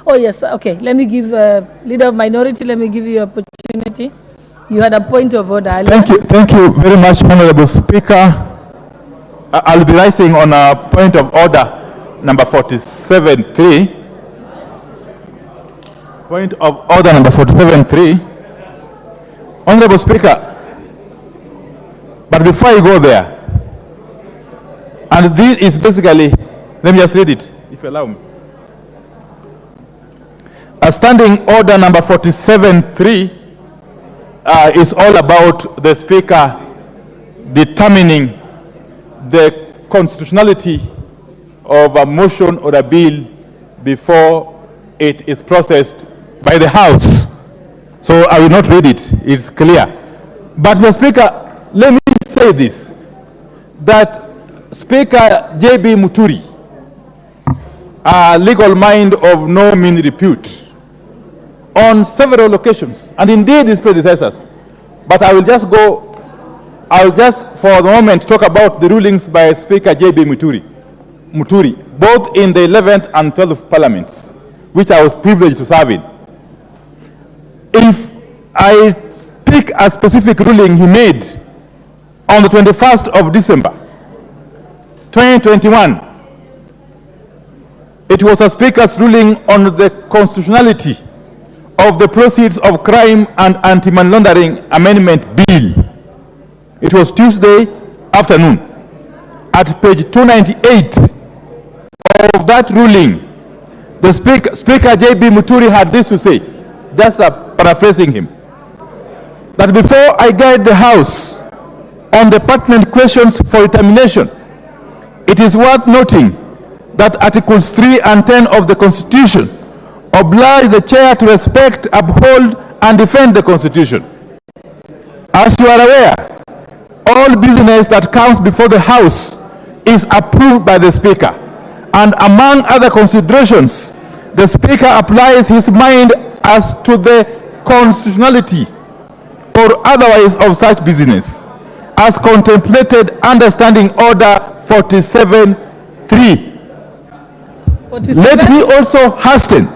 Oh, yes. Okay. Let me give Leader of Minority, let me give you opportunity. You had a point of order. Thank you very much, Honorable Speaker. I'll be rising on a point of order number 47.3. Point of order number 47.3. Honorable Speaker, but before I go there, and this is basically, let me just read it, if you allow me. A standing order number 47.3 is all about the Speaker determining the constitutionality of a motion or a bill before it is processed by the House. So I will not read it, it's clear. But Mr. Speaker, let me say this, that Speaker J.B. Muturi, a legal mind of no mean repute, on several occasions, and indeed his predecessors, but I'll just for the moment talk about the rulings by Speaker J.B. Muturi, both in the 11th and 12th parliaments, which I was privileged to serve in. If I pick a specific ruling he made on the 21st of December, 2021, it was a Speaker's ruling on the constitutionality of the Proceeds of Crime and Anti-Money Laundering Amendment Bill. It was Tuesday afternoon. At page 298 of that ruling, the Speaker J.B. Muturi had this to say, just paraphrasing him, that before I guide the House on the pertinent questions for determination, it is worth noting that Articles 3 and 10 of the Constitution oblige the Chair to respect, uphold, and defend the Constitution. As you are aware, all business that comes before the House is approved by the Speaker, and among other considerations, the Speaker applies his mind as to the constitutionality or otherwise of such business, as contemplated under Standing Order 47.3. Let me also hasten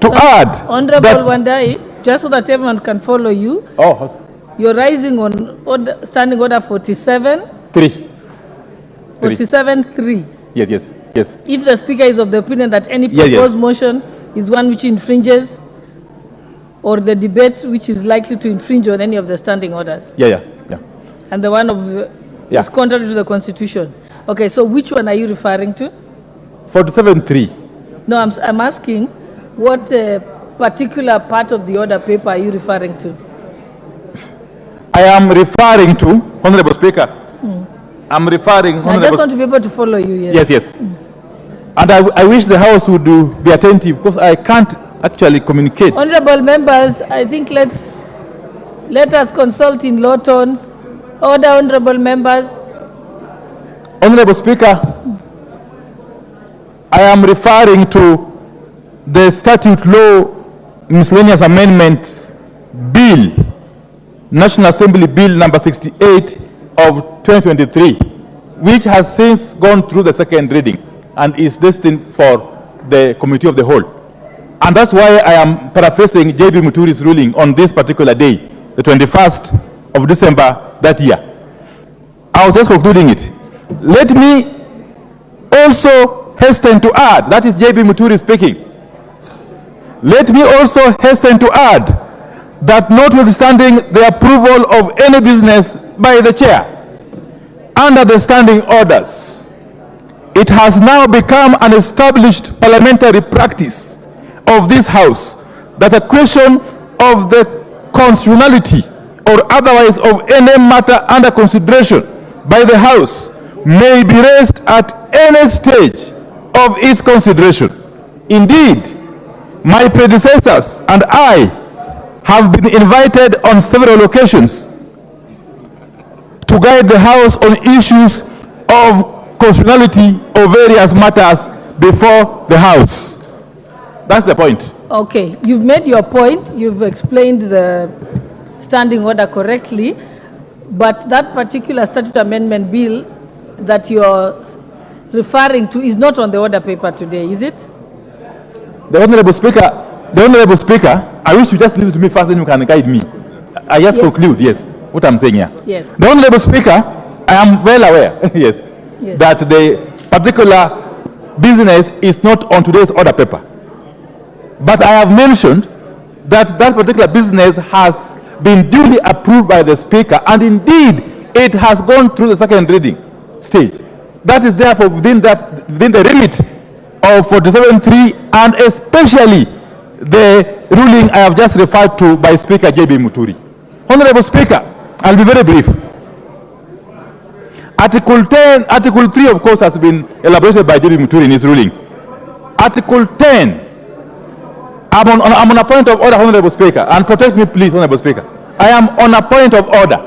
to add, Honorable Wandai, just so that everyone can follow you. Oh, you're rising on Standing Order 47.3. 47.3. Yes. If the Speaker is of the opinion that any proposed motion is one which infringes, or the debate which is likely to infringe on any of the standing orders. Yeah. And the one is contrary to the Constitution. Okay, so which one are you referring to? 47.3. No, I'm asking what particular part of the order paper are you referring to? I am referring to, Honorable Speaker, I'm referring... I just want to be able to follow you. Yes. And I wish the House would be attentive, because I can't actually communicate. Honorable members, I think let us consult in low tones. Order, honorable members. Honorable Speaker, I am referring to the Statute Law Miscellaneous Amendments Bill, National Assembly Bill number 68 of 2023, which has since gone through the second reading and is destined for the Committee of the Whole. And that's why I am paraphrasing J.B. Muturi's ruling on this particular day, the 21st of December that year. I was just concluding it. Let me also hasten to add, that is J.B. Muturi speaking. Let me also hasten to add that notwithstanding the approval of any business by the Chair under the standing orders, it has now become an established parliamentary practice of this House that a question of the constitutionality or otherwise of any matter under consideration by the House may be raised at any stage of its consideration. Indeed, my predecessors and I have been invited on several occasions to guide the House on issues of constitutionality of various matters before the House. That's the point. Okay, you've made your point. You've explained the standing order correctly, but that particular statute amendment bill that you're referring to is not on the order paper today, is it? The Honorable Speaker, I wish you just listen to me first, then you can guide me. I just conclude, yes, what I'm saying here. Yes. The Honorable Speaker, I am well aware, yes, that the particular business is not on today's order paper. But I have mentioned that that particular business has been duly approved by the Speaker, and indeed it has gone through the second reading stage. That is therefore within the remit of 47.3, and especially the ruling I have just referred to by Speaker J.B. Muturi. Honorable Speaker, I'll be very brief. Article 3, of course, has been elaborated by J.B. Muturi in his ruling. Article 10, I'm on a point of order, Honorable Speaker, and protect me, please, Honorable Speaker. I am on a point of order.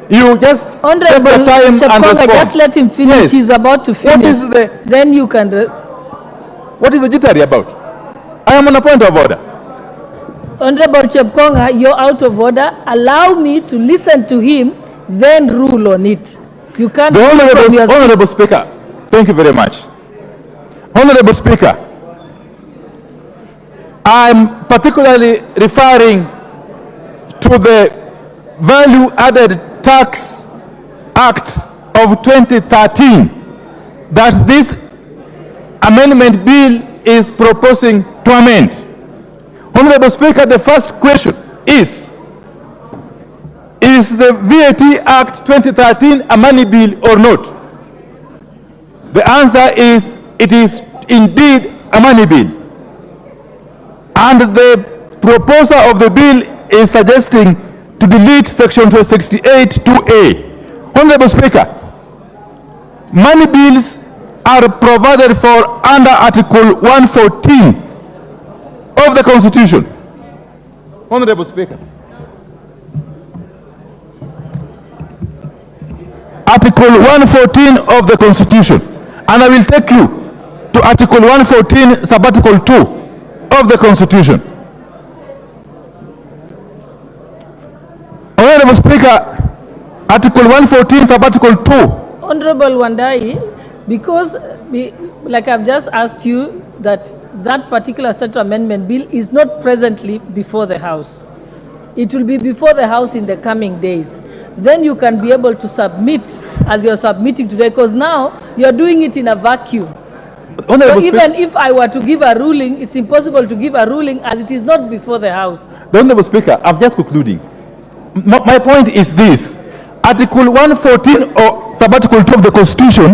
You just take the time and respond. Just let him finish. Yes. He's about to finish. What is the? Then you can. What is the jittery about? I am on a point of order. Honorable Chepkonga, you're out of order. Allow me to listen to him, then rule on it. You can't. Honorable Speaker, thank you very much. Honorable Speaker, I'm particularly referring to the Value Added Tax Act of 2013 that this amendment bill is proposing to amend. Honorable Speaker, the first question is the VAT Act 2013 a money bill or not? The answer is it is indeed a money bill. And the proposer of the bill is suggesting to delete section 268(2)(a). Honorable Speaker, money bills are provided for under Article 114 of the Constitution. Honorable Speaker, Article 114 of the Constitution, and I will take you to Article 114, Subarticle 2 of the Constitution. Honorable Speaker, Article 114, Subarticle 2. Honorable Wandai, because like I've just asked you, that particular statute amendment bill is not presently before the House. It will be before the House in the coming days. Then you can be able to submit as you're submitting today, because now you're doing it in a vacuum. So even if I were to give a ruling, it's impossible to give a ruling as it is not before the House. The Honorable Speaker, I'm just concluding. My point is this. Article 114 or Subarticle 2 of the Constitution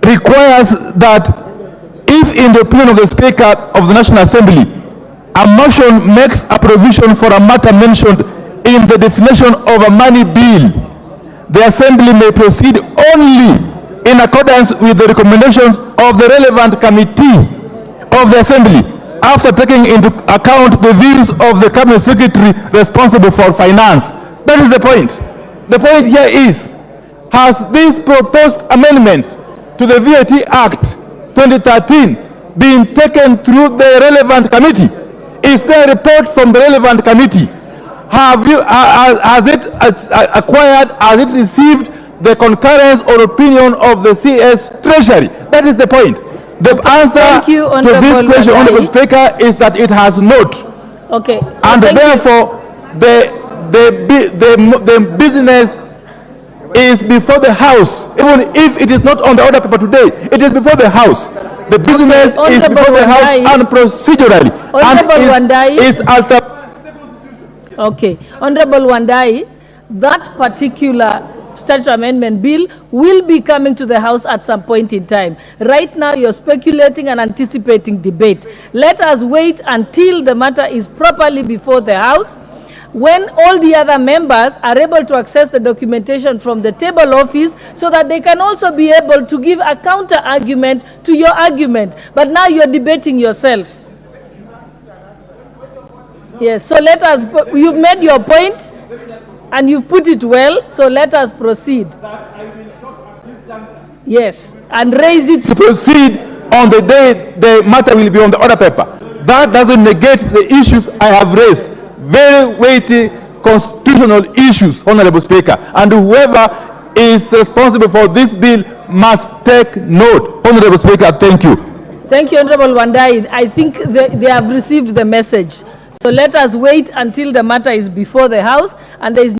requires that if in the opinion of the Speaker of the National Assembly, a motion makes a provision for a matter mentioned in the definition of a money bill, the Assembly may proceed only in accordance with the recommendations of the relevant committee of the Assembly, after taking into account the views of the Cabinet Secretary responsible for finance. That is the point. The point here is, has this proposed amendment to the VAT Act 2013 been taken through the relevant committee? Is there a report from the relevant committee? Has it acquired, has it received the concurrence or opinion of the CS Treasury? That is the point. The answer to this question, Honorable Speaker, is that it has not. Okay. And therefore, the business is before the House. Even if it is not on the order paper today, it is before the House. The business is before the House and procedurally. Okay. Honorable Wandai, that particular statute amendment bill will be coming to the House at some point in time. Right now, you're speculating and anticipating debate. Let us wait until the matter is properly before the House, when all the other members are able to access the documentation from the table office, so that they can also be able to give a counter argument to your argument. But now you're debating yourself. Yes, so let us, you've made your point and you've put it well, so let us proceed. Yes, and raise it. To proceed on the day the matter will be on the order paper. That doesn't negate the issues I have raised. Very weighty constitutional issues, Honorable Speaker. And whoever is responsible for this bill must take note. Honorable Speaker, thank you. Thank you, Honorable Wandai. I think they have received the message. So let us wait until the matter is before the House and there is